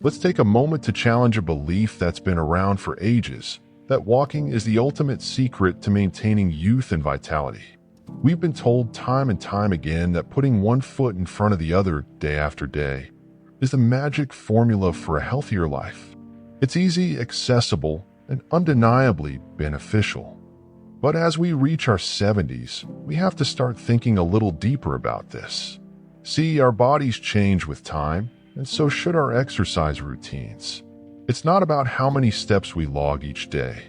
Let's take a moment to challenge a belief that's been around for ages, that walking is the ultimate secret to maintaining youth and vitality. We've been told time and time again that putting one foot in front of the other day after day is the magic formula for a healthier life. It's easy, accessible, and undeniably beneficial. But as we reach our 70s, we have to start thinking a little deeper about this. See, our bodies change with time, and so should our exercise routines. It's not about how many steps we log each day.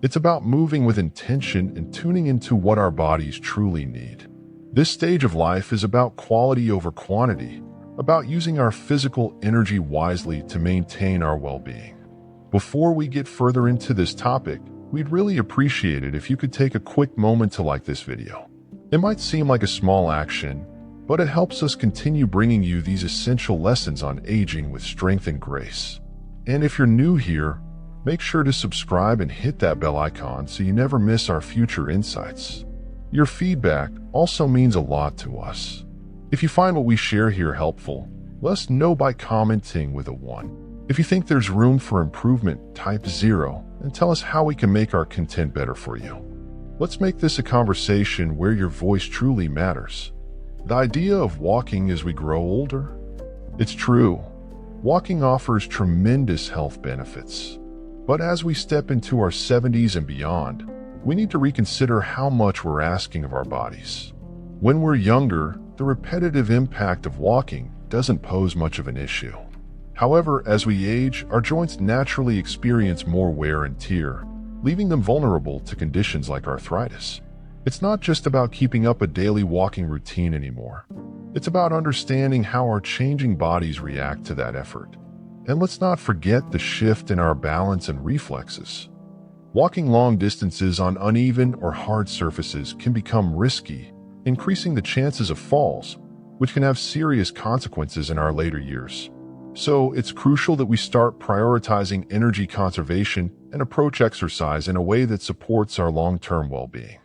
It's about moving with intention and tuning into what our bodies truly need. This stage of life is about quality over quantity, about using our physical energy wisely to maintain our well-being. Before we get further into this topic, we'd really appreciate it if you could take a quick moment to like this video. It might seem like a small action, but it helps us continue bringing you these essential lessons on aging with strength and grace. And if you're new here, make sure to subscribe and hit that bell icon so you never miss our future insights. Your feedback also means a lot to us. If you find what we share here helpful, let us know by commenting with a 1. If you think there's room for improvement, type 0 and tell us how we can make our content better for you. Let's make this a conversation where your voice truly matters. The idea of walking as we grow older? It's true. Walking offers tremendous health benefits. But as we step into our 70s and beyond, we need to reconsider how much we're asking of our bodies. When we're younger, the repetitive impact of walking doesn't pose much of an issue. However, as we age, our joints naturally experience more wear and tear, leaving them vulnerable to conditions like arthritis. It's not just about keeping up a daily walking routine anymore. It's about understanding how our changing bodies react to that effort. And let's not forget the shift in our balance and reflexes. Walking long distances on uneven or hard surfaces can become risky, increasing the chances of falls, which can have serious consequences in our later years. So it's crucial that we start prioritizing energy conservation and approach exercise in a way that supports our long-term well-being.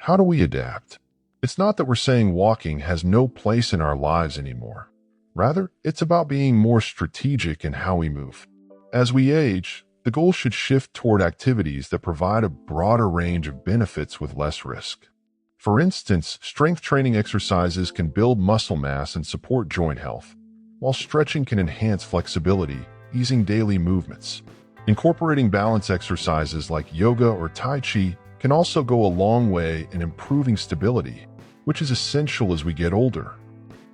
How do we adapt? It's not that we're saying walking has no place in our lives anymore. Rather, it's about being more strategic in how we move. As we age, the goal should shift toward activities that provide a broader range of benefits with less risk. For instance, strength training exercises can build muscle mass and support joint health, while stretching can enhance flexibility, easing daily movements. Incorporating balance exercises like yoga or Tai Chi can also go a long way in improving stability, which is essential as we get older.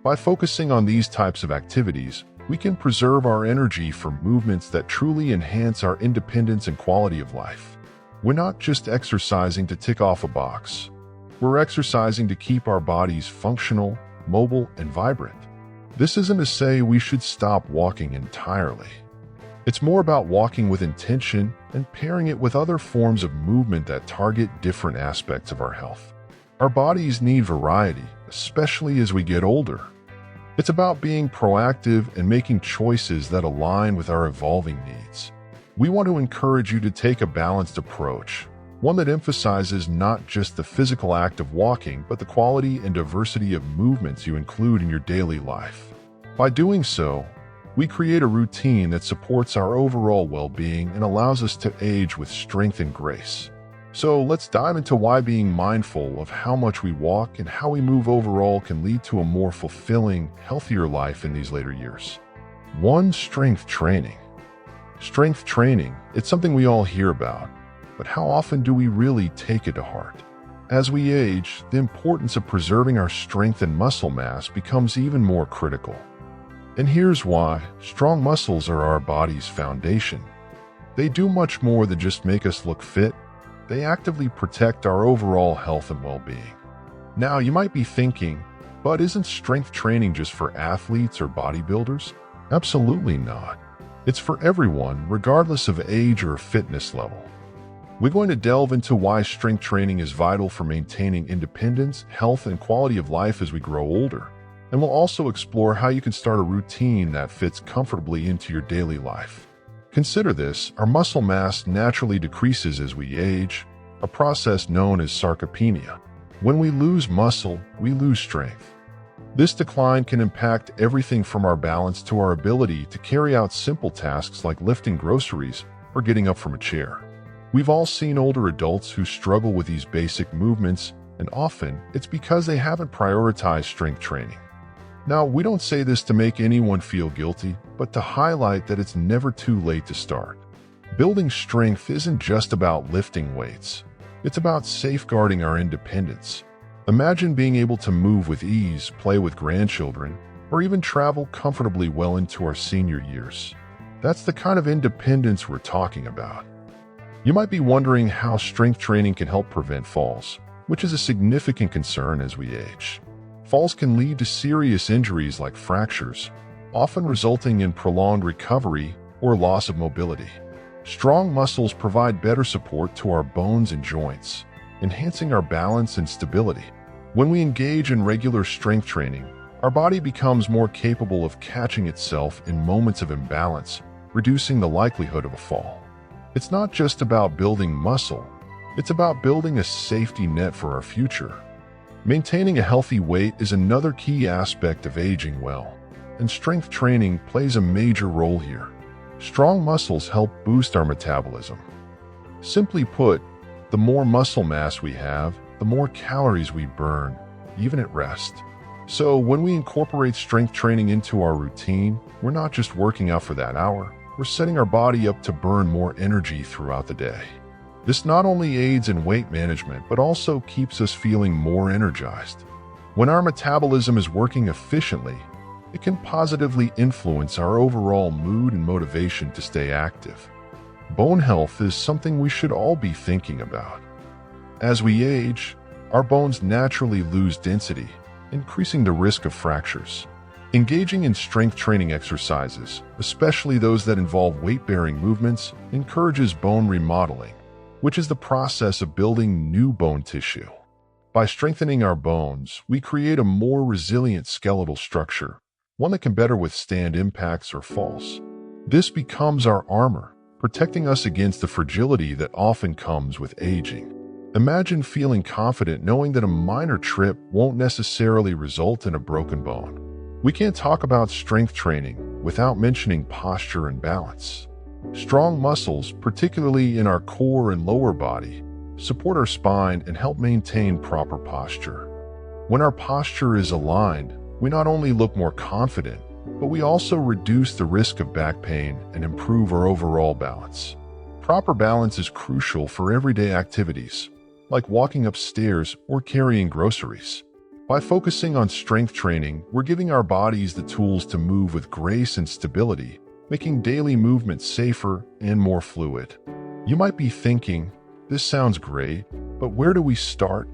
By focusing on these types of activities, we can preserve our energy for movements that truly enhance our independence and quality of life. We're not just exercising to tick off a box. We're exercising to keep our bodies functional, mobile, and vibrant. This isn't to say we should stop walking entirely. It's more about walking with intention and pairing it with other forms of movement that target different aspects of our health. Our bodies need variety, especially as we get older. It's about being proactive and making choices that align with our evolving needs. We want to encourage you to take a balanced approach, one that emphasizes not just the physical act of walking, but the quality and diversity of movements you include in your daily life. By doing so, we create a routine that supports our overall well-being and allows us to age with strength and grace. So let's dive into why being mindful of how much we walk and how we move overall can lead to a more fulfilling, healthier life in these later years. 1. Strength training. Strength training, it's something we all hear about, but how often do we really take it to heart? As we age, the importance of preserving our strength and muscle mass becomes even more critical. And here's why. Strong muscles are our body's foundation. They do much more than just make us look fit. They actively protect our overall health and well-being. Now, you might be thinking, but isn't strength training just for athletes or bodybuilders? Absolutely not. It's for everyone, regardless of age or fitness level. We're going to delve into why strength training is vital for maintaining independence, health, and quality of life as we grow older. And we'll also explore how you can start a routine that fits comfortably into your daily life. Consider this: our muscle mass naturally decreases as we age, a process known as sarcopenia. When we lose muscle, we lose strength. This decline can impact everything from our balance to our ability to carry out simple tasks like lifting groceries or getting up from a chair. We've all seen older adults who struggle with these basic movements, and often it's because they haven't prioritized strength training. Now, we don't say this to make anyone feel guilty, but to highlight that it's never too late to start. Building strength isn't just about lifting weights. It's about safeguarding our independence. Imagine being able to move with ease, play with grandchildren, or even travel comfortably well into our senior years. That's the kind of independence we're talking about. You might be wondering how strength training can help prevent falls, which is a significant concern as we age. Falls can lead to serious injuries like fractures, often resulting in prolonged recovery or loss of mobility. Strong muscles provide better support to our bones and joints, enhancing our balance and stability. When we engage in regular strength training, our body becomes more capable of catching itself in moments of imbalance, reducing the likelihood of a fall. It's not just about building muscle, it's about building a safety net for our future. Maintaining a healthy weight is another key aspect of aging well, and strength training plays a major role here. Strong muscles help boost our metabolism. Simply put, the more muscle mass we have, the more calories we burn, even at rest. So when we incorporate strength training into our routine, we're not just working out for that hour, we're setting our body up to burn more energy throughout the day. This not only aids in weight management, but also keeps us feeling more energized. When our metabolism is working efficiently, it can positively influence our overall mood and motivation to stay active. Bone health is something we should all be thinking about. As we age, our bones naturally lose density, increasing the risk of fractures. Engaging in strength training exercises, especially those that involve weight-bearing movements, encourages bone remodeling, which is the process of building new bone tissue. By strengthening our bones, we create a more resilient skeletal structure, one that can better withstand impacts or falls. This becomes our armor, protecting us against the fragility that often comes with aging. Imagine feeling confident knowing that a minor trip won't necessarily result in a broken bone. We can't talk about strength training without mentioning posture and balance. Strong muscles, particularly in our core and lower body, support our spine and help maintain proper posture. When our posture is aligned, we not only look more confident, but we also reduce the risk of back pain and improve our overall balance. Proper balance is crucial for everyday activities, like walking upstairs or carrying groceries. By focusing on strength training, we're giving our bodies the tools to move with grace and stability, making daily movement safer and more fluid. You might be thinking, this sounds great, but where do we start?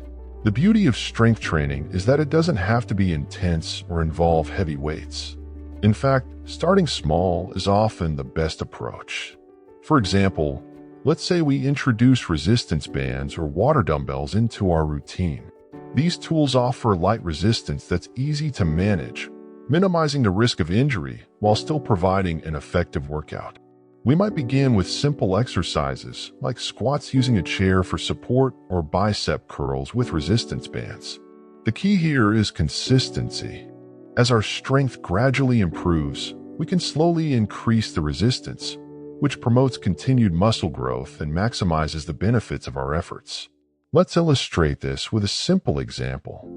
The beauty of strength training is that it doesn't have to be intense or involve heavy weights. In fact, starting small is often the best approach. For example, let's say we introduce resistance bands or water dumbbells into our routine. These tools offer light resistance that's easy to manage, minimizing the risk of injury while still providing an effective workout. We might begin with simple exercises like squats using a chair for support or bicep curls with resistance bands. The key here is consistency. As our strength gradually improves, we can slowly increase the resistance, which promotes continued muscle growth and maximizes the benefits of our efforts. Let's illustrate this with a simple example.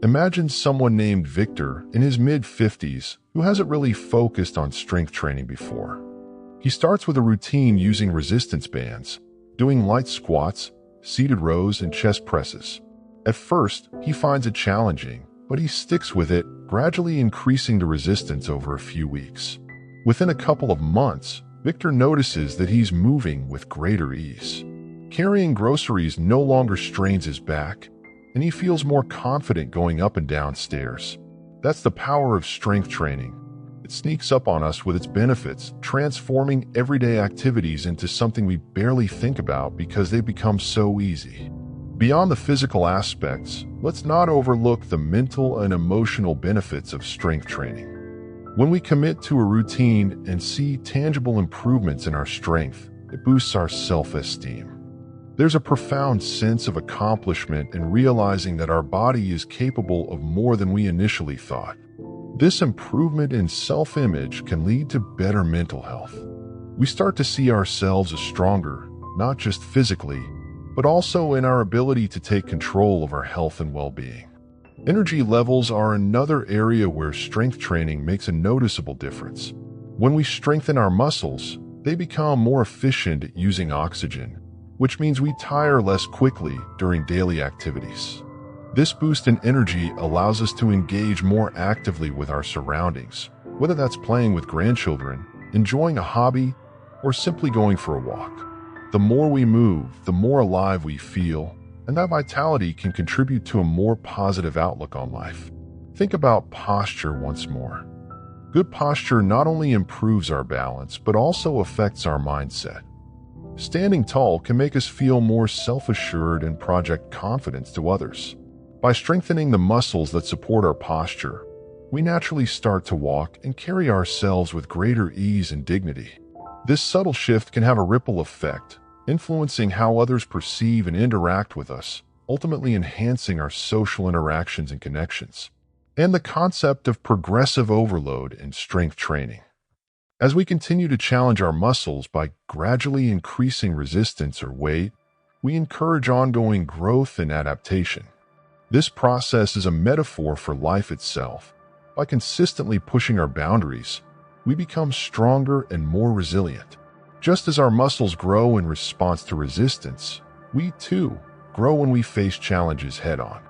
Imagine someone named Victor in his mid-50s who hasn't really focused on strength training before. He starts with a routine using resistance bands, doing light squats, seated rows, and chest presses. At first, he finds it challenging, but he sticks with it, gradually increasing the resistance over a few weeks. Within a couple of months, Victor notices that he's moving with greater ease. Carrying groceries no longer strains his back, and he feels more confident going up and down stairs. That's the power of strength training. It sneaks up on us with its benefits, transforming everyday activities into something we barely think about because they become so easy. Beyond the physical aspects, let's not overlook the mental and emotional benefits of strength training. When we commit to a routine and see tangible improvements in our strength, it boosts our self-esteem. There's a profound sense of accomplishment in realizing that our body is capable of more than we initially thought. This improvement in self-image can lead to better mental health. We start to see ourselves as stronger, not just physically, but also in our ability to take control of our health and well-being. Energy levels are another area where strength training makes a noticeable difference. When we strengthen our muscles, they become more efficient at using oxygen, which means we tire less quickly during daily activities. This boost in energy allows us to engage more actively with our surroundings, whether that's playing with grandchildren, enjoying a hobby, or simply going for a walk. The more we move, the more alive we feel, and that vitality can contribute to a more positive outlook on life. Think about posture once more. Good posture not only improves our balance, but also affects our mindset. Standing tall can make us feel more self-assured and project confidence to others. By strengthening the muscles that support our posture, we naturally start to walk and carry ourselves with greater ease and dignity. This subtle shift can have a ripple effect, influencing how others perceive and interact with us, ultimately enhancing our social interactions and connections. And the concept of progressive overload in strength training. As we continue to challenge our muscles by gradually increasing resistance or weight, we encourage ongoing growth and adaptation. This process is a metaphor for life itself. By consistently pushing our boundaries, we become stronger and more resilient. Just as our muscles grow in response to resistance, we too grow when we face challenges head-on.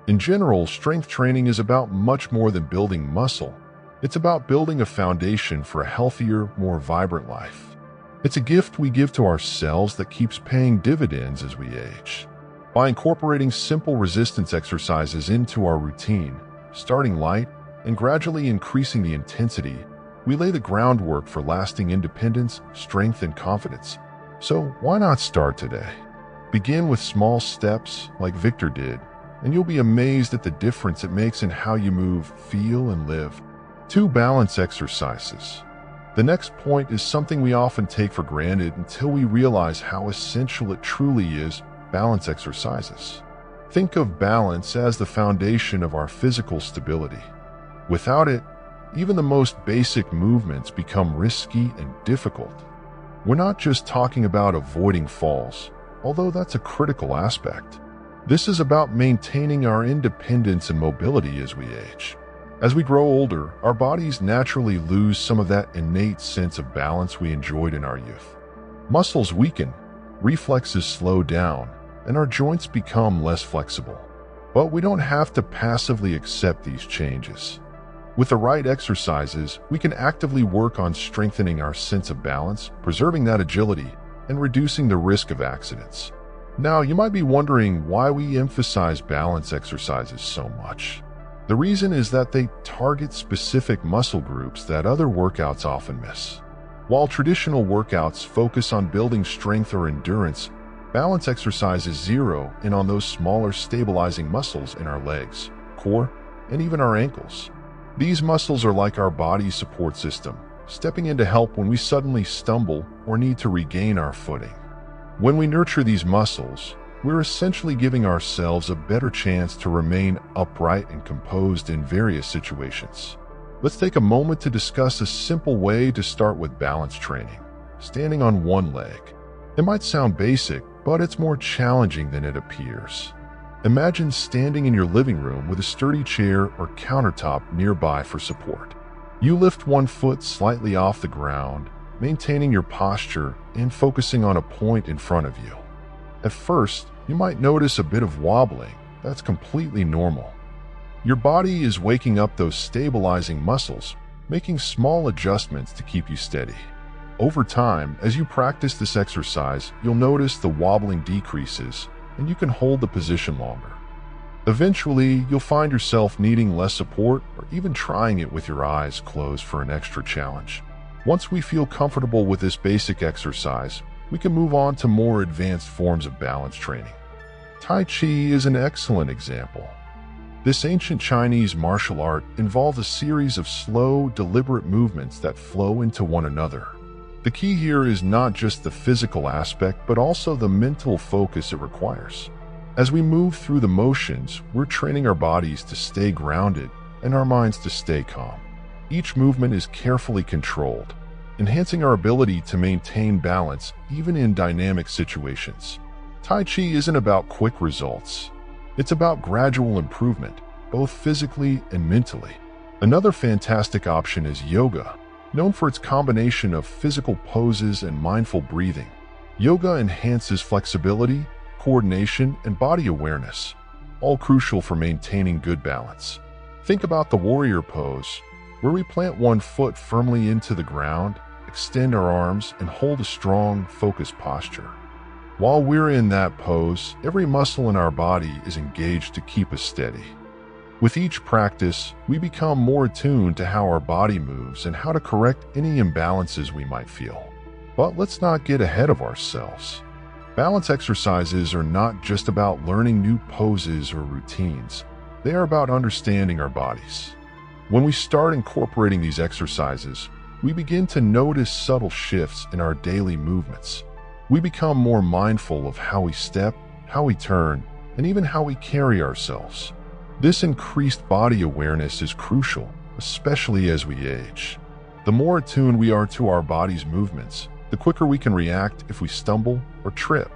In general, strength training is about much more than building muscle. It's about building a foundation for a healthier, more vibrant life. It's a gift we give to ourselves that keeps paying dividends as we age. By incorporating simple resistance exercises into our routine, starting light and gradually increasing the intensity, we lay the groundwork for lasting independence, strength, and confidence. So why not start today? Begin with small steps like Victor did, and you'll be amazed at the difference it makes in how you move, feel, and live. 2. Balance exercises. The next point is something we often take for granted until we realize how essential it truly is: balance exercises. Think of balance as the foundation of our physical stability. Without it, even the most basic movements become risky and difficult. We're not just talking about avoiding falls, although that's a critical aspect. This is about maintaining our independence and mobility as we age. As we grow older, our bodies naturally lose some of that innate sense of balance we enjoyed in our youth. Muscles weaken, reflexes slow down, and our joints become less flexible. But we don't have to passively accept these changes. With the right exercises, we can actively work on strengthening our sense of balance, preserving that agility, and reducing the risk of accidents. Now, you might be wondering why we emphasize balance exercises so much. The reason is that they target specific muscle groups that other workouts often miss. While traditional workouts focus on building strength or endurance, balance exercises zero in on those smaller stabilizing muscles in our legs, core, and even our ankles. These muscles are like our body's support system, stepping in to help when we suddenly stumble or need to regain our footing. When we nurture these muscles, we're essentially giving ourselves a better chance to remain upright and composed in various situations. Let's take a moment to discuss a simple way to start with balance training: standing on one leg. It might sound basic, but it's more challenging than it appears. Imagine standing in your living room with a sturdy chair or countertop nearby for support. You lift one foot slightly off the ground, maintaining your posture and focusing on a point in front of you. At first, you might notice a bit of wobbling. That's completely normal. Your body is waking up those stabilizing muscles, making small adjustments to keep you steady. Over time, as you practice this exercise, you'll notice the wobbling decreases, and you can hold the position longer. Eventually, you'll find yourself needing less support or even trying it with your eyes closed for an extra challenge. Once we feel comfortable with this basic exercise, we can move on to more advanced forms of balance training. Tai Chi is an excellent example. This ancient Chinese martial art involved a series of slow, deliberate movements that flow into one another. The key here is not just the physical aspect, but also the mental focus it requires. As we move through the motions, we're training our bodies to stay grounded and our minds to stay calm. Each movement is carefully controlled, enhancing our ability to maintain balance even in dynamic situations. Tai Chi isn't about quick results. It's about gradual improvement, both physically and mentally. Another fantastic option is yoga, known for its combination of physical poses and mindful breathing. Yoga enhances flexibility, coordination, and body awareness, all crucial for maintaining good balance. Think about the warrior pose, where we plant one foot firmly into the ground, extend our arms, and hold a strong, focused posture. While we're in that pose, every muscle in our body is engaged to keep us steady. With each practice, we become more attuned to how our body moves and how to correct any imbalances we might feel. But let's not get ahead of ourselves. Balance exercises are not just about learning new poses or routines. They are about understanding our bodies. When we start incorporating these exercises, we begin to notice subtle shifts in our daily movements. We become more mindful of how we step, how we turn, and even how we carry ourselves. This increased body awareness is crucial, especially as we age. The more attuned we are to our body's movements, the quicker we can react if we stumble or trip,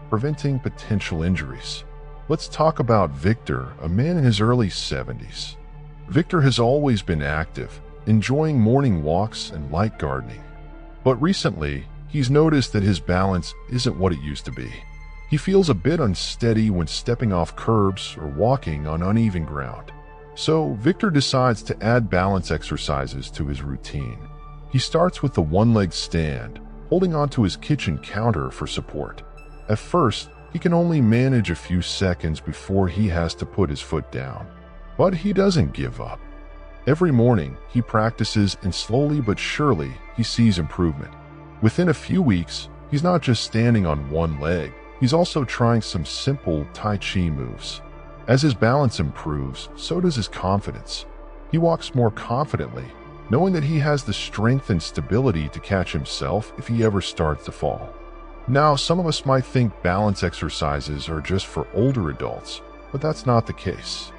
preventing potential injuries. Let's talk about Victor, a man in his early 70s. Victor has always been active, enjoying morning walks and light gardening. But recently, he's noticed that his balance isn't what it used to be. He feels a bit unsteady when stepping off curbs or walking on uneven ground. So Victor decides to add balance exercises to his routine. He starts with the one-leg stand, holding onto his kitchen counter for support. At first, he can only manage a few seconds before he has to put his foot down. But he doesn't give up. Every morning, he practices, and slowly but surely, he sees improvement. Within a few weeks, he's not just standing on one leg, he's also trying some simple Tai Chi moves. As his balance improves, so does his confidence. He walks more confidently, knowing that he has the strength and stability to catch himself if he ever starts to fall. Now, some of us might think balance exercises are just for older adults, but that's not the case.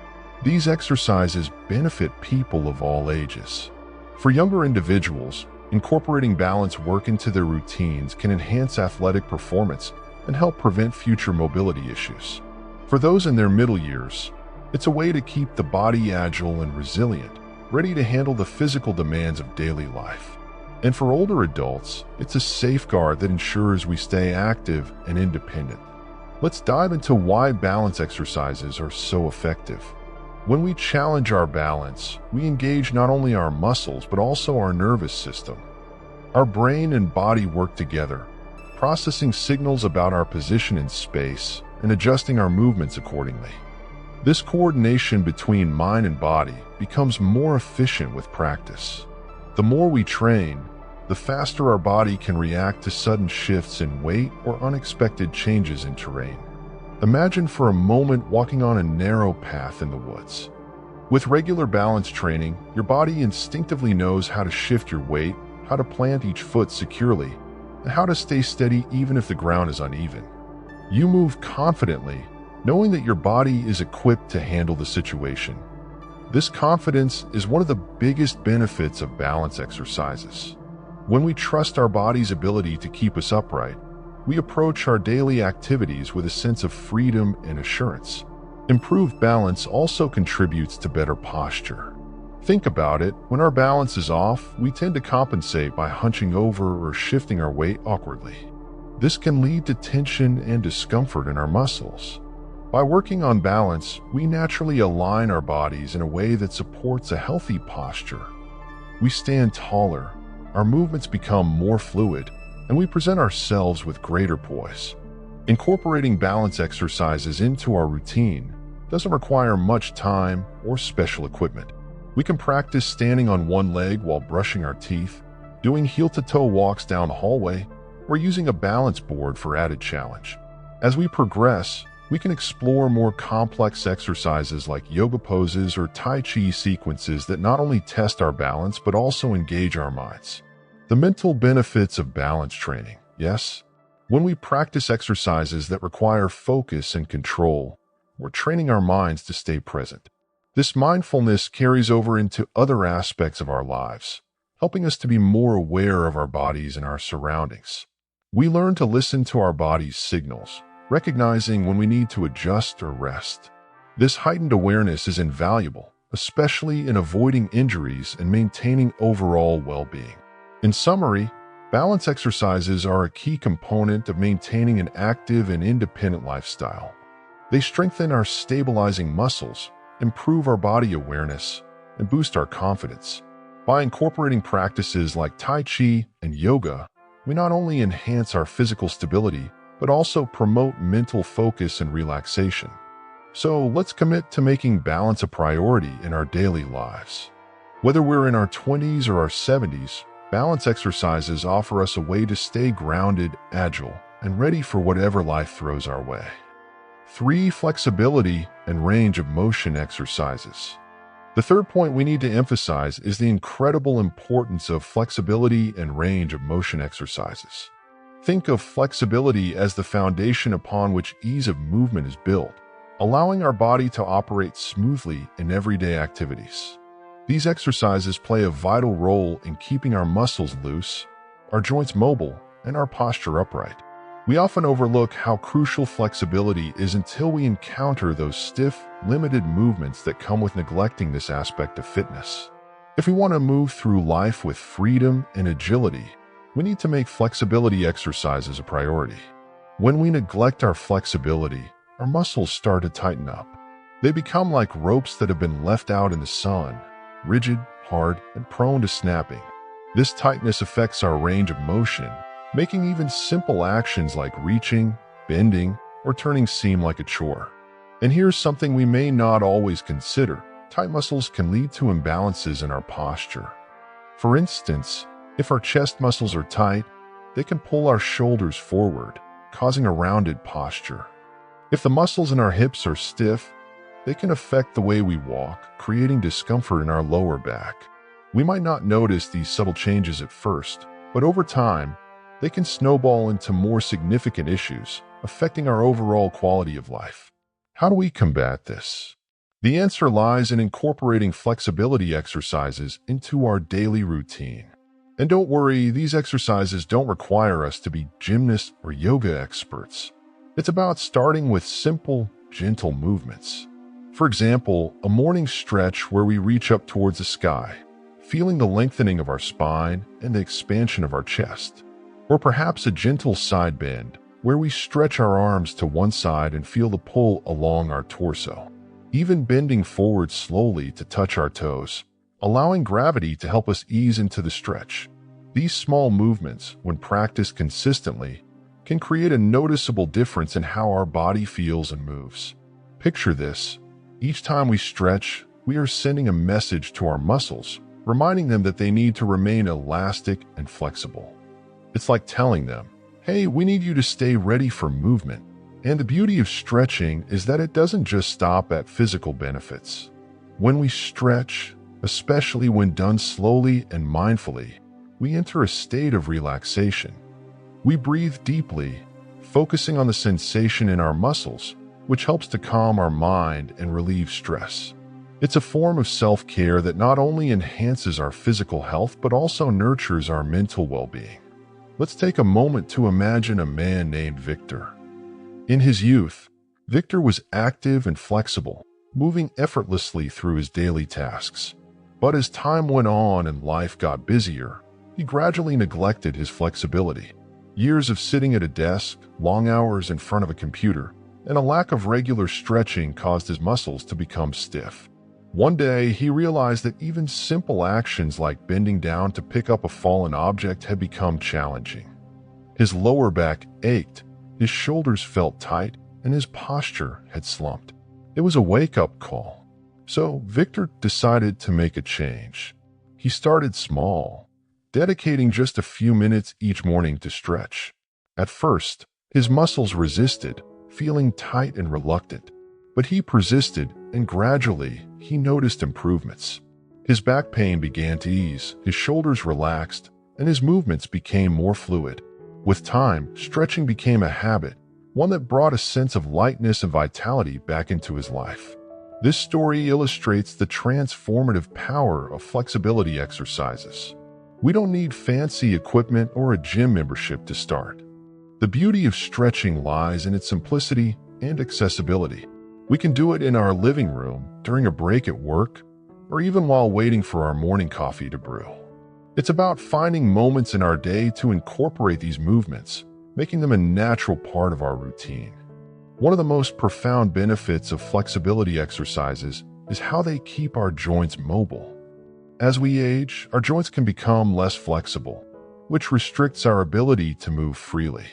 These exercises benefit people of all ages. For younger individuals, incorporating balance work into their routines can enhance athletic performance and help prevent future mobility issues. For those in their middle years, it's a way to keep the body agile and resilient, ready to handle the physical demands of daily life. And for older adults, it's a safeguard that ensures we stay active and independent. Let's dive into why balance exercises are so effective. When we challenge our balance, we engage not only our muscles but also our nervous system. Our brain and body work together, processing signals about our position in space and adjusting our movements accordingly. This coordination between mind and body becomes more efficient with practice. The more we train, the faster our body can react to sudden shifts in weight or unexpected changes in terrain. Imagine for a moment walking on a narrow path in the woods. With regular balance training, your body instinctively knows how to shift your weight, how to plant each foot securely, and how to stay steady even if the ground is uneven. You move confidently, knowing that your body is equipped to handle the situation. This confidence is one of the biggest benefits of balance exercises. When we trust our body's ability to keep us upright, we approach our daily activities with a sense of freedom and assurance. Improved balance also contributes to better posture. Think about it, when our balance is off, we tend to compensate by hunching over or shifting our weight awkwardly. This can lead to tension and discomfort in our muscles. By working on balance, we naturally align our bodies in a way that supports a healthy posture. We stand taller, our movements become more fluid, and we present ourselves with greater poise. Incorporating balance exercises into our routine doesn't require much time or special equipment. We can practice standing on one leg while brushing our teeth, doing heel-to-toe walks down a hallway, or using a balance board for added challenge. As we progress, we can explore more complex exercises like yoga poses or Tai Chi sequences that not only test our balance but also engage our minds. The mental benefits of balance training, yes? When we practice exercises that require focus and control, we're training our minds to stay present. This mindfulness carries over into other aspects of our lives, helping us to be more aware of our bodies and our surroundings. We learn to listen to our body's signals, recognizing when we need to adjust or rest. This heightened awareness is invaluable, especially in avoiding injuries and maintaining overall well-being. In summary, balance exercises are a key component of maintaining an active and independent lifestyle. They strengthen our stabilizing muscles, improve our body awareness, and boost our confidence. By incorporating practices like Tai Chi and yoga, we not only enhance our physical stability, but also promote mental focus and relaxation. So let's commit to making balance a priority in our daily lives. Whether we're in our 20s or our 70s, balance exercises offer us a way to stay grounded, agile, and ready for whatever life throws our way. 3. Flexibility and range of motion exercises. The third point we need to emphasize is the incredible importance of flexibility and range of motion exercises. Think of flexibility as the foundation upon which ease of movement is built, allowing our body to operate smoothly in everyday activities. These exercises play a vital role in keeping our muscles loose, our joints mobile, and our posture upright. We often overlook how crucial flexibility is until we encounter those stiff, limited movements that come with neglecting this aspect of fitness. If we want to move through life with freedom and agility, we need to make flexibility exercises a priority. When we neglect our flexibility, our muscles start to tighten up. They become like ropes that have been left out in the sun, rigid, hard, and prone to snapping. This tightness affects our range of motion, making even simple actions like reaching, bending, or turning seem like a chore. And here's something we may not always consider. Tight muscles can lead to imbalances in our posture. For instance, if our chest muscles are tight, they can pull our shoulders forward, causing a rounded posture. If the muscles in our hips are stiff, they can affect the way we walk, creating discomfort in our lower back. We might not notice these subtle changes at first, but over time, they can snowball into more significant issues, affecting our overall quality of life. How do we combat this? The answer lies in incorporating flexibility exercises into our daily routine. And don't worry, these exercises don't require us to be gymnasts or yoga experts. It's about starting with simple, gentle movements. For example, a morning stretch where we reach up towards the sky, feeling the lengthening of our spine and the expansion of our chest. Or perhaps a gentle side bend, where we stretch our arms to one side and feel the pull along our torso. Even bending forward slowly to touch our toes, allowing gravity to help us ease into the stretch. These small movements, when practiced consistently, can create a noticeable difference in how our body feels and moves. Picture this. Each time we stretch, we are sending a message to our muscles, reminding them that they need to remain elastic and flexible. It's like telling them, hey, we need you to stay ready for movement. And the beauty of stretching is that it doesn't just stop at physical benefits. When we stretch, especially when done slowly and mindfully, we enter a state of relaxation. We breathe deeply, focusing on the sensation in our muscles, which helps to calm our mind and relieve stress. It's a form of self-care that not only enhances our physical health but also nurtures our mental well-being. Let's take a moment to imagine a man named Victor. In his youth, Victor was active and flexible, moving effortlessly through his daily tasks. But as time went on and life got busier, he gradually neglected his flexibility. Years of sitting at a desk, long hours in front of a computer, and a lack of regular stretching caused his muscles to become stiff. One day, he realized that even simple actions like bending down to pick up a fallen object had become challenging. His lower back ached, his shoulders felt tight, and his posture had slumped. It was a wake-up call. So Victor decided to make a change. He started small, dedicating just a few minutes each morning to stretch. At first, his muscles resisted, feeling tight and reluctant. But he persisted, and gradually, he noticed improvements. His back pain began to ease, his shoulders relaxed, and his movements became more fluid. With time, stretching became a habit, one that brought a sense of lightness and vitality back into his life. This story illustrates the transformative power of flexibility exercises. We don't need fancy equipment or a gym membership to start. The beauty of stretching lies in its simplicity and accessibility. We can do it in our living room, during a break at work, or even while waiting for our morning coffee to brew. It's about finding moments in our day to incorporate these movements, making them a natural part of our routine. One of the most profound benefits of flexibility exercises is how they keep our joints mobile. As we age, our joints can become less flexible, which restricts our ability to move freely.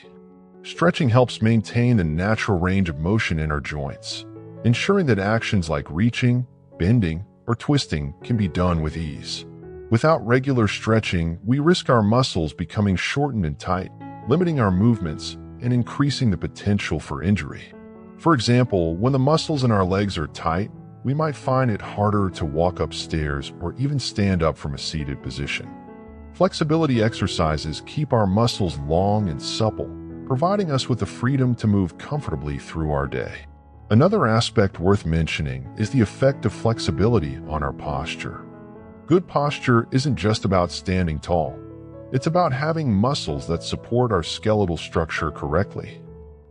Stretching helps maintain the natural range of motion in our joints, ensuring that actions like reaching, bending, or twisting can be done with ease. Without regular stretching, we risk our muscles becoming shortened and tight, limiting our movements and increasing the potential for injury. For example, when the muscles in our legs are tight, we might find it harder to walk upstairs or even stand up from a seated position. Flexibility exercises keep our muscles long and supple, providing us with the freedom to move comfortably through our day. Another aspect worth mentioning is the effect of flexibility on our posture. Good posture isn't just about standing tall. It's about having muscles that support our skeletal structure correctly.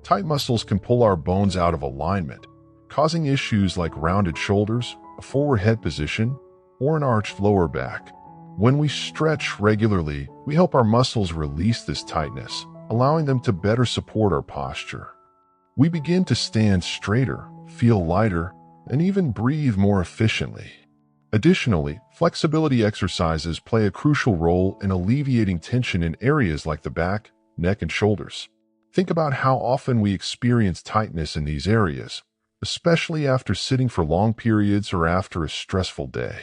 Tight muscles can pull our bones out of alignment, causing issues like rounded shoulders, a forward head position, or an arched lower back. When we stretch regularly, we help our muscles release this tightness, allowing them to better support our posture. We begin to stand straighter, feel lighter, and even breathe more efficiently. Additionally, flexibility exercises play a crucial role in alleviating tension in areas like the back, neck, and shoulders. Think about how often we experience tightness in these areas, especially after sitting for long periods or after a stressful day.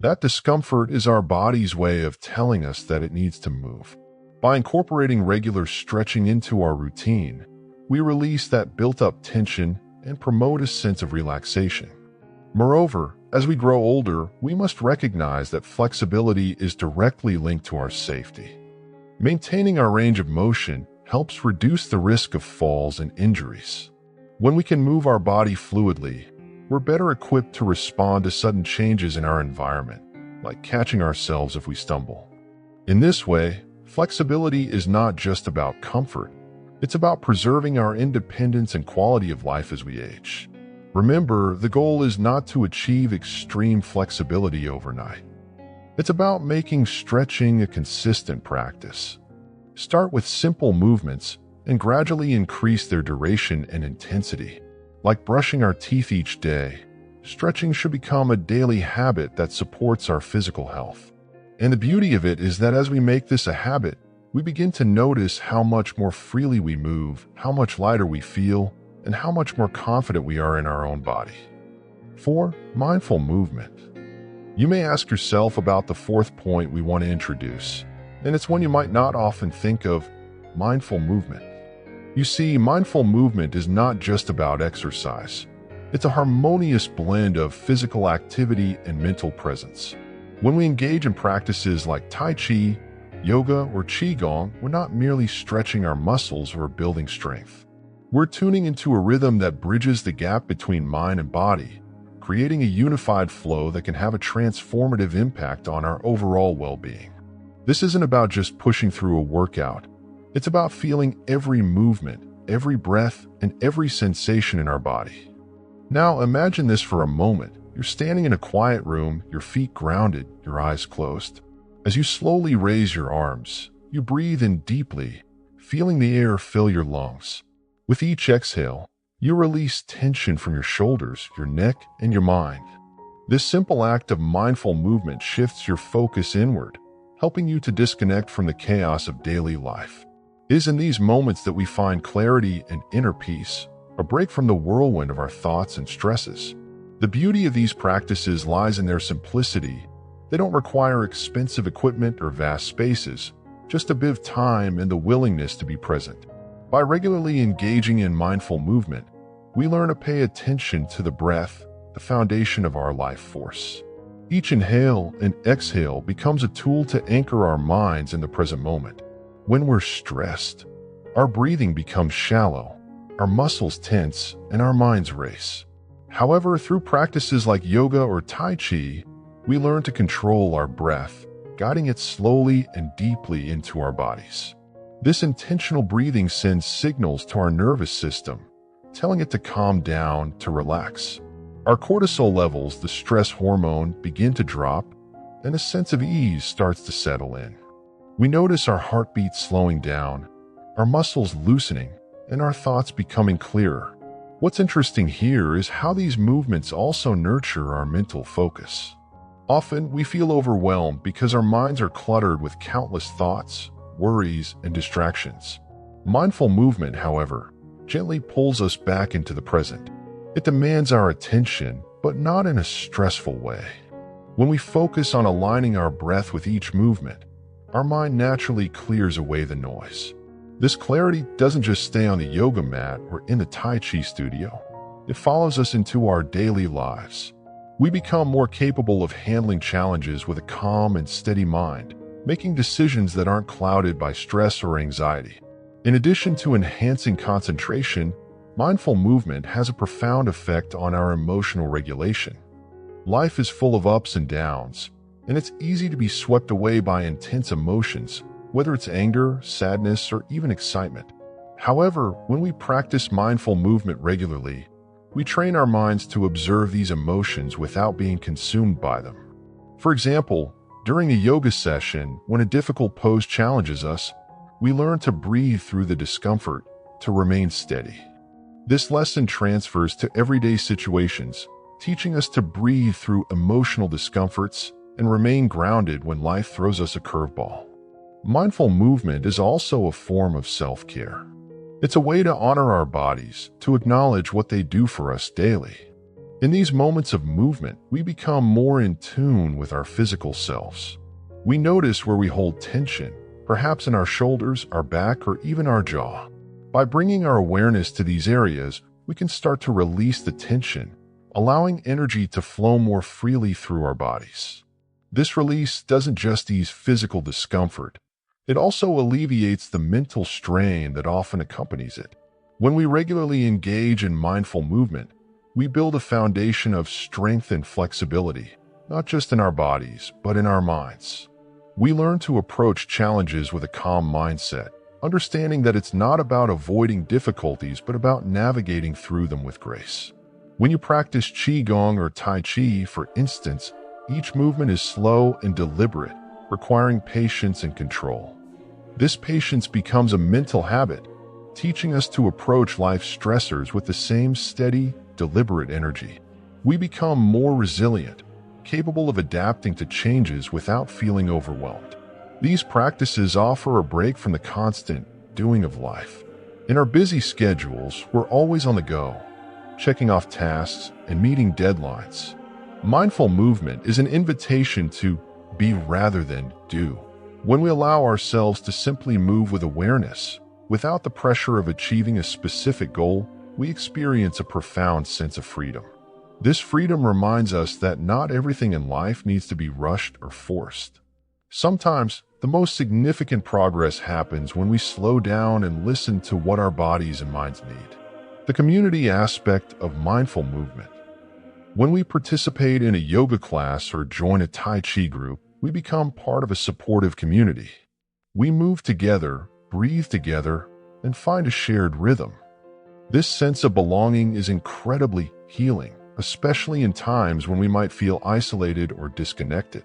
That discomfort is our body's way of telling us that it needs to move. By incorporating regular stretching into our routine, we release that built-up tension and promote a sense of relaxation. Moreover, as we grow older, we must recognize that flexibility is directly linked to our safety. Maintaining our range of motion helps reduce the risk of falls and injuries. When we can move our body fluidly, we're better equipped to respond to sudden changes in our environment, like catching ourselves if we stumble. In this way, flexibility is not just about comfort, it's about preserving our independence and quality of life as we age. Remember, the goal is not to achieve extreme flexibility overnight. It's about making stretching a consistent practice. Start with simple movements and gradually increase their duration and intensity. Like brushing our teeth each day, stretching should become a daily habit that supports our physical health. And the beauty of it is that as we make this a habit, we begin to notice how much more freely we move, how much lighter we feel, and how much more confident we are in our own body. 4. Mindful movement. You may ask yourself about the fourth point we want to introduce, and it's one you might not often think of: mindful movement. You see, mindful movement is not just about exercise. It's a harmonious blend of physical activity and mental presence. When we engage in practices like Tai Chi, yoga, or Qigong, we're not merely stretching our muscles or building strength. We're tuning into a rhythm that bridges the gap between mind and body, creating a unified flow that can have a transformative impact on our overall well-being. This isn't about just pushing through a workout. It's about feeling every movement, every breath, and every sensation in our body. Now imagine this for a moment. You're standing in a quiet room, your feet grounded, your eyes closed. As you slowly raise your arms, you breathe in deeply, feeling the air fill your lungs. With each exhale, you release tension from your shoulders, your neck, and your mind. This simple act of mindful movement shifts your focus inward, helping you to disconnect from the chaos of daily life. It is in these moments that we find clarity and inner peace, a break from the whirlwind of our thoughts and stresses. The beauty of these practices lies in their simplicity. They don't require expensive equipment or vast spaces, just a bit of time and the willingness to be present. By regularly engaging in mindful movement, we learn to pay attention to the breath, the foundation of our life force. Each inhale and exhale becomes a tool to anchor our minds in the present moment. When we're stressed, our breathing becomes shallow, our muscles tense, and our minds race. However, through practices like yoga or Tai Chi, we learn to control our breath, guiding it slowly and deeply into our bodies. This intentional breathing sends signals to our nervous system, telling it to calm down, to relax. Our cortisol levels, the stress hormone, begin to drop, and a sense of ease starts to settle in. We notice our heartbeat slowing down, our muscles loosening, and our thoughts becoming clearer. What's interesting here is how these movements also nurture our mental focus. Often, we feel overwhelmed because our minds are cluttered with countless thoughts, worries, and distractions. Mindful movement, however, gently pulls us back into the present. It demands our attention, but not in a stressful way. When we focus on aligning our breath with each movement, our mind naturally clears away the noise. This clarity doesn't just stay on the yoga mat or in the Tai Chi studio. It follows us into our daily lives. We become more capable of handling challenges with a calm and steady mind, making decisions that aren't clouded by stress or anxiety. In addition to enhancing concentration, mindful movement has a profound effect on our emotional regulation. Life is full of ups and downs, and it's easy to be swept away by intense emotions, whether it's anger, sadness, or even excitement. However, when we practice mindful movement regularly, we train our minds to observe these emotions without being consumed by them. For example, during a yoga session, when a difficult pose challenges us, we learn to breathe through the discomfort, to remain steady. This lesson transfers to everyday situations, teaching us to breathe through emotional discomforts and remain grounded when life throws us a curveball. Mindful movement is also a form of self-care. It's a way to honor our bodies, to acknowledge what they do for us daily. In these moments of movement, we become more in tune with our physical selves. We notice where we hold tension, perhaps in our shoulders, our back, or even our jaw. By bringing our awareness to these areas, we can start to release the tension, allowing energy to flow more freely through our bodies. This release doesn't just ease physical discomfort, it also alleviates the mental strain that often accompanies it. When we regularly engage in mindful movement, we build a foundation of strength and flexibility, not just in our bodies, but in our minds. We learn to approach challenges with a calm mindset, understanding that it's not about avoiding difficulties, but about navigating through them with grace. When you practice Qigong or Tai Chi, for instance, each movement is slow and deliberate, requiring patience and control. This patience becomes a mental habit, teaching us to approach life's stressors with the same steady, deliberate energy. We become more resilient, capable of adapting to changes without feeling overwhelmed. These practices offer a break from the constant doing of life. In our busy schedules, we're always on the go, checking off tasks and meeting deadlines. Mindful movement is an invitation to be rather than do. When we allow ourselves to simply move with awareness, without the pressure of achieving a specific goal, we experience a profound sense of freedom. This freedom reminds us that not everything in life needs to be rushed or forced. Sometimes, the most significant progress happens when we slow down and listen to what our bodies and minds need. The community aspect of mindful movement. When we participate in a yoga class or join a Tai Chi group, we become part of a supportive community. We move together, breathe together, and find a shared rhythm. This sense of belonging is incredibly healing, especially in times when we might feel isolated or disconnected.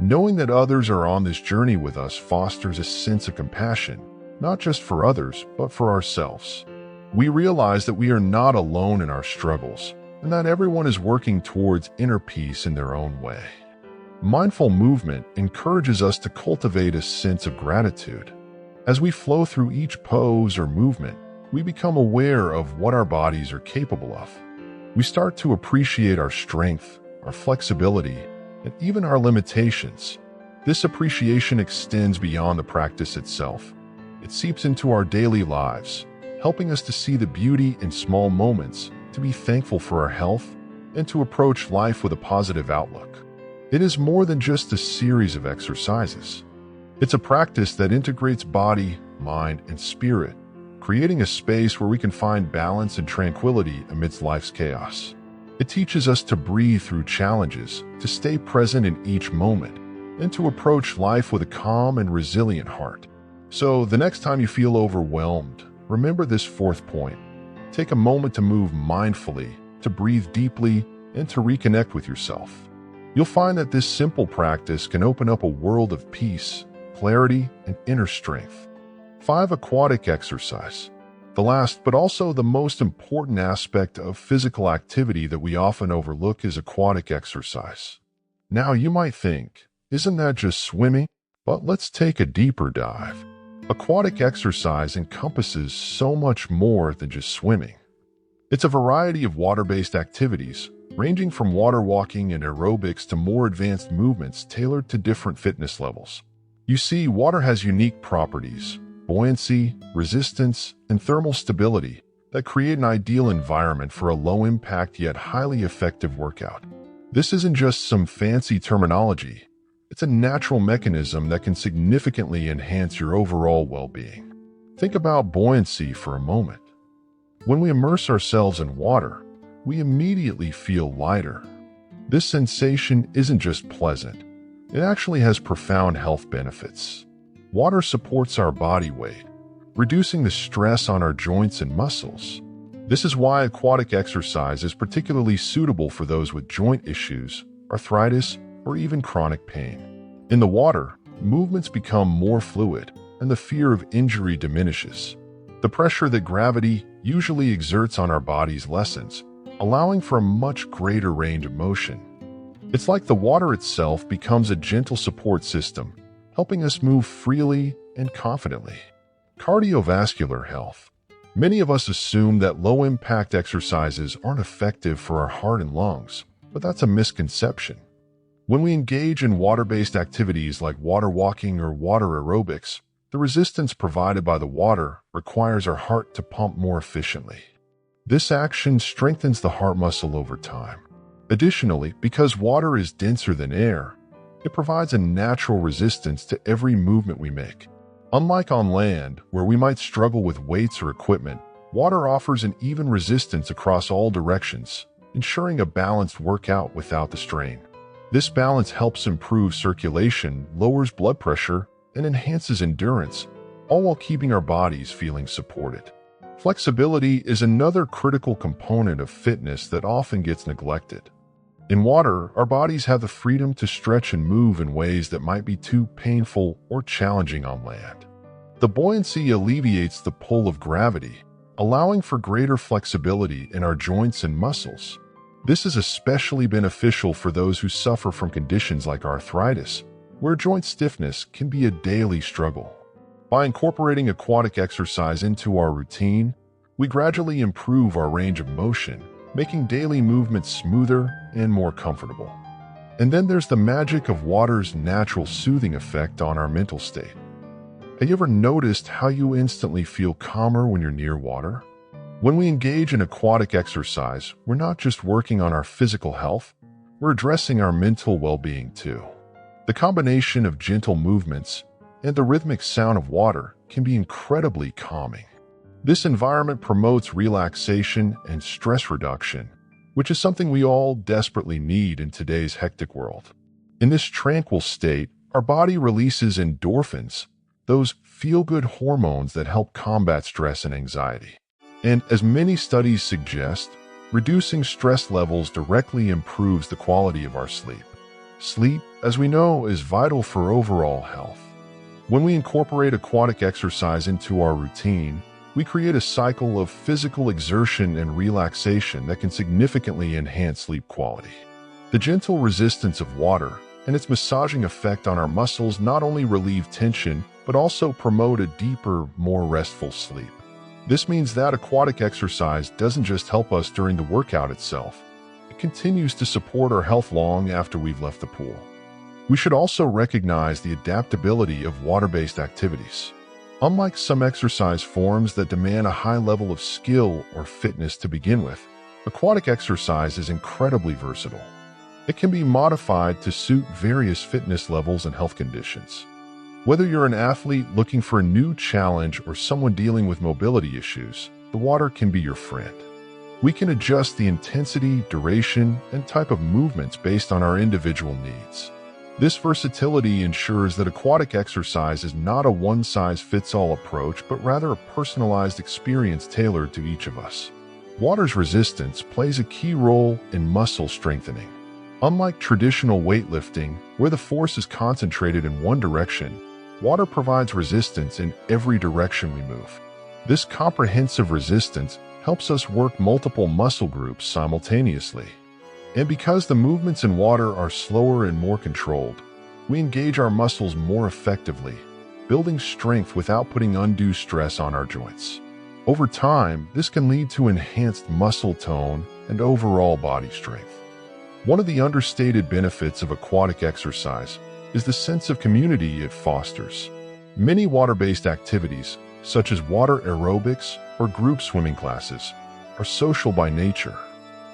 Knowing that others are on this journey with us fosters a sense of compassion, not just for others, but for ourselves. We realize that we are not alone in our struggles, and that everyone is working towards inner peace in their own way. Mindful movement encourages us to cultivate a sense of gratitude. As we flow through each pose or movement, we become aware of what our bodies are capable of. We start to appreciate our strength, our flexibility, and even our limitations. This appreciation extends beyond the practice itself. It seeps into our daily lives, helping us to see the beauty in small moments, to be thankful for our health, and to approach life with a positive outlook. It is more than just a series of exercises. It's a practice that integrates body, mind, and spirit, creating a space where we can find balance and tranquility amidst life's chaos. It teaches us to breathe through challenges, to stay present in each moment, and to approach life with a calm and resilient heart. So, the next time you feel overwhelmed, remember this fourth point. Take a moment to move mindfully, to breathe deeply, and to reconnect with yourself. You'll find that this simple practice can open up a world of peace, clarity, and inner strength. 5. Aquatic exercise. The last, but also the most important aspect of physical activity that we often overlook is aquatic exercise. Now you might think, isn't that just swimming? But let's take a deeper dive. Aquatic exercise encompasses so much more than just swimming. It's a variety of water-based activities, ranging from water walking and aerobics to more advanced movements tailored to different fitness levels. You see, water has unique properties, buoyancy, resistance, and thermal stability that create an ideal environment for a low-impact yet highly effective workout. This isn't just some fancy terminology. It's a natural mechanism that can significantly enhance your overall well-being. Think about buoyancy for a moment. When we immerse ourselves in water, we immediately feel lighter. This sensation isn't just pleasant. It actually has profound health benefits. Water supports our body weight, reducing the stress on our joints and muscles. This is why aquatic exercise is particularly suitable for those with joint issues, arthritis, or even chronic pain. In the water, movements become more fluid, and the fear of injury diminishes. The pressure that gravity usually exerts on our bodies lessens, allowing for a much greater range of motion. It's like the water itself becomes a gentle support system, helping us move freely and confidently. Cardiovascular health. Many of us assume that low-impact exercises aren't effective for our heart and lungs, but that's a misconception. When we engage in water-based activities like water walking or water aerobics, the resistance provided by the water requires our heart to pump more efficiently. This action strengthens the heart muscle over time. Additionally, because water is denser than air, it provides a natural resistance to every movement we make. Unlike on land, where we might struggle with weights or equipment, water offers an even resistance across all directions, ensuring a balanced workout without the strain. This balance helps improve circulation, lowers blood pressure, and enhances endurance, all while keeping our bodies feeling supported. Flexibility is another critical component of fitness that often gets neglected. In water, our bodies have the freedom to stretch and move in ways that might be too painful or challenging on land. The buoyancy alleviates the pull of gravity, allowing for greater flexibility in our joints and muscles. This is especially beneficial for those who suffer from conditions like arthritis, where joint stiffness can be a daily struggle. By incorporating aquatic exercise into our routine, we gradually improve our range of motion, making daily movements smoother and more comfortable. And then there's the magic of water's natural soothing effect on our mental state. Have you ever noticed how you instantly feel calmer when you're near water? When we engage in aquatic exercise, we're not just working on our physical health, we're addressing our mental well-being too. The combination of gentle movements and the rhythmic sound of water can be incredibly calming. This environment promotes relaxation and stress reduction, which is something we all desperately need in today's hectic world. In this tranquil state, our body releases endorphins, those feel-good hormones that help combat stress and anxiety. And as many studies suggest, reducing stress levels directly improves the quality of our sleep. Sleep, as we know, is vital for overall health. When we incorporate aquatic exercise into our routine, we create a cycle of physical exertion and relaxation that can significantly enhance sleep quality. The gentle resistance of water and its massaging effect on our muscles not only relieve tension, but also promote a deeper, more restful sleep. This means that aquatic exercise doesn't just help us during the workout itself, it continues to support our health long after we've left the pool. We should also recognize the adaptability of water-based activities. Unlike some exercise forms that demand a high level of skill or fitness to begin with, aquatic exercise is incredibly versatile. It can be modified to suit various fitness levels and health conditions. Whether you're an athlete looking for a new challenge or someone dealing with mobility issues, the water can be your friend. We can adjust the intensity, duration, and type of movements based on our individual needs. This versatility ensures that aquatic exercise is not a one-size-fits-all approach, but rather a personalized experience tailored to each of us. Water's resistance plays a key role in muscle strengthening. Unlike traditional weightlifting, where the force is concentrated in one direction, water provides resistance in every direction we move. This comprehensive resistance helps us work multiple muscle groups simultaneously. And because the movements in water are slower and more controlled, we engage our muscles more effectively, building strength without putting undue stress on our joints. Over time, this can lead to enhanced muscle tone and overall body strength. One of the understated benefits of aquatic exercise is the sense of community it fosters. Many water-based activities, such as water aerobics or group swimming classes, are social by nature.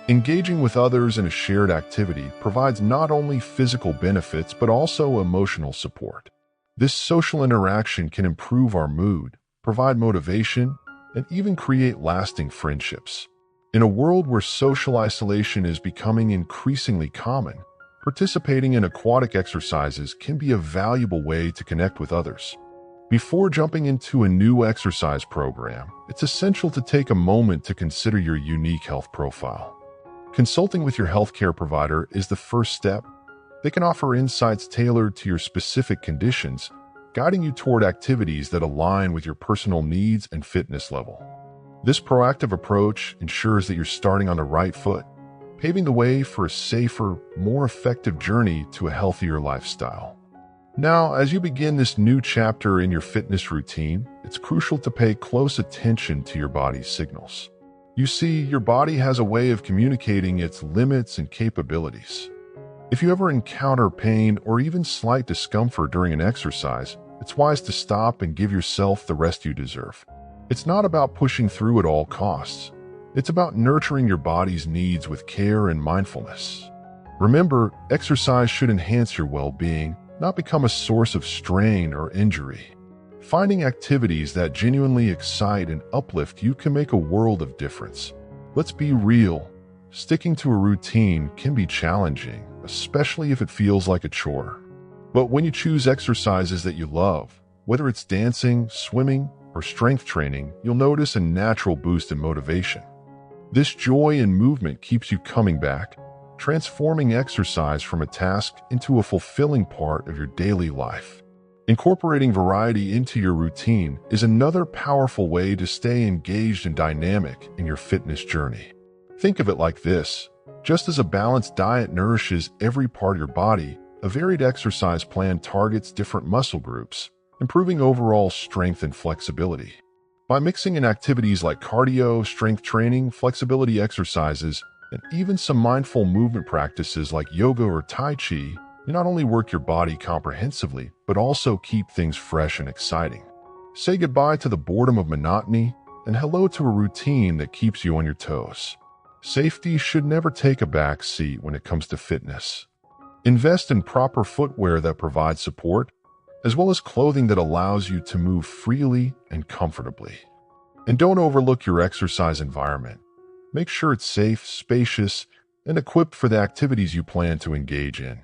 Engaging with others in a shared activity provides not only physical benefits but also emotional support. This social interaction can improve our mood, provide motivation, and even create lasting friendships. In a world where social isolation is becoming increasingly common, participating in aquatic exercises can be a valuable way to connect with others. Before jumping into a new exercise program, it's essential to take a moment to consider your unique health profile. Consulting with your healthcare provider is the first step. They can offer insights tailored to your specific conditions, guiding you toward activities that align with your personal needs and fitness level. This proactive approach ensures that you're starting on the right foot, paving the way for a safer, more effective journey to a healthier lifestyle. Now, as you begin this new chapter in your fitness routine, it's crucial to pay close attention to your body's signals. You see, your body has a way of communicating its limits and capabilities. If you ever encounter pain or even slight discomfort during an exercise, it's wise to stop and give yourself the rest you deserve. It's not about pushing through at all costs. It's about nurturing your body's needs with care and mindfulness. Remember, exercise should enhance your well-being, not become a source of strain or injury. Finding activities that genuinely excite and uplift you can make a world of difference. Let's be real. Sticking to a routine can be challenging, especially if it feels like a chore. But when you choose exercises that you love, whether it's dancing, swimming, or strength training, you'll notice a natural boost in motivation. This joy in movement keeps you coming back, transforming exercise from a task into a fulfilling part of your daily life. Incorporating variety into your routine is another powerful way to stay engaged and dynamic in your fitness journey. Think of it like this: just as a balanced diet nourishes every part of your body, a varied exercise plan targets different muscle groups, improving overall strength and flexibility. By mixing in activities like cardio, strength training, flexibility exercises, and even some mindful movement practices like yoga or Tai Chi, you not only work your body comprehensively, but also keep things fresh and exciting. Say goodbye to the boredom of monotony and hello to a routine that keeps you on your toes. Safety should never take a back seat when it comes to fitness. Invest in proper footwear that provides support, as well as clothing that allows you to move freely and comfortably. And don't overlook your exercise environment. Make sure it's safe, spacious, and equipped for the activities you plan to engage in.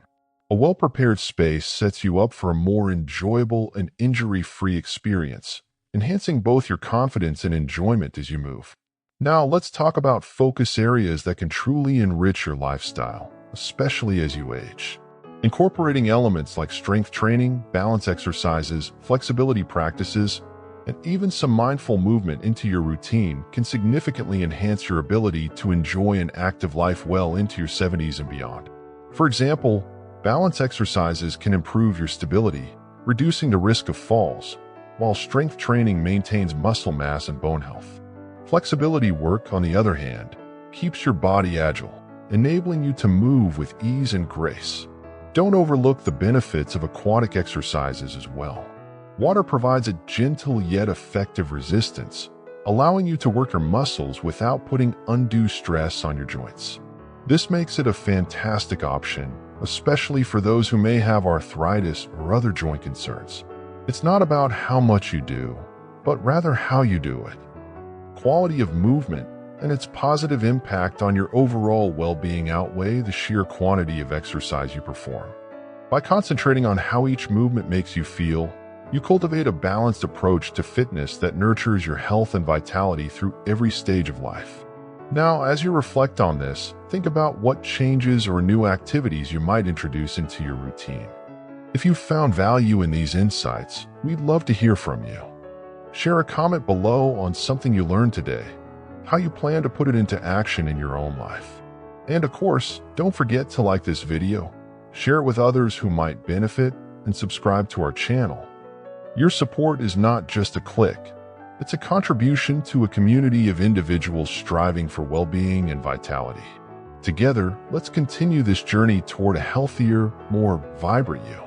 A well-prepared space sets you up for a more enjoyable and injury-free experience, enhancing both your confidence and enjoyment as you move. Now, let's talk about focus areas that can truly enrich your lifestyle, especially as you age. Incorporating elements like strength training, balance exercises, flexibility practices, and even some mindful movement into your routine can significantly enhance your ability to enjoy an active life well into your 70s and beyond. For example, balance exercises can improve your stability, reducing the risk of falls, while strength training maintains muscle mass and bone health. Flexibility work, on the other hand, keeps your body agile, enabling you to move with ease and grace. Don't overlook the benefits of aquatic exercises as well. Water provides a gentle yet effective resistance, allowing you to work your muscles without putting undue stress on your joints. This makes it a fantastic option, especially for those who may have arthritis or other joint concerns. It's not about how much you do, but rather how you do it. Quality of movement and its positive impact on your overall well-being outweigh the sheer quantity of exercise you perform. By concentrating on how each movement makes you feel, you cultivate a balanced approach to fitness that nurtures your health and vitality through every stage of life. Now, as you reflect on this, think about what changes or new activities you might introduce into your routine. If you found value in these insights, we'd love to hear from you. Share a comment below on something you learned today, how you plan to put it into action in your own life. And of course, don't forget to like this video, share it with others who might benefit, and subscribe to our channel. Your support is not just a click. It's a contribution to a community of individuals striving for well-being and vitality. Together, let's continue this journey toward a healthier, more vibrant you.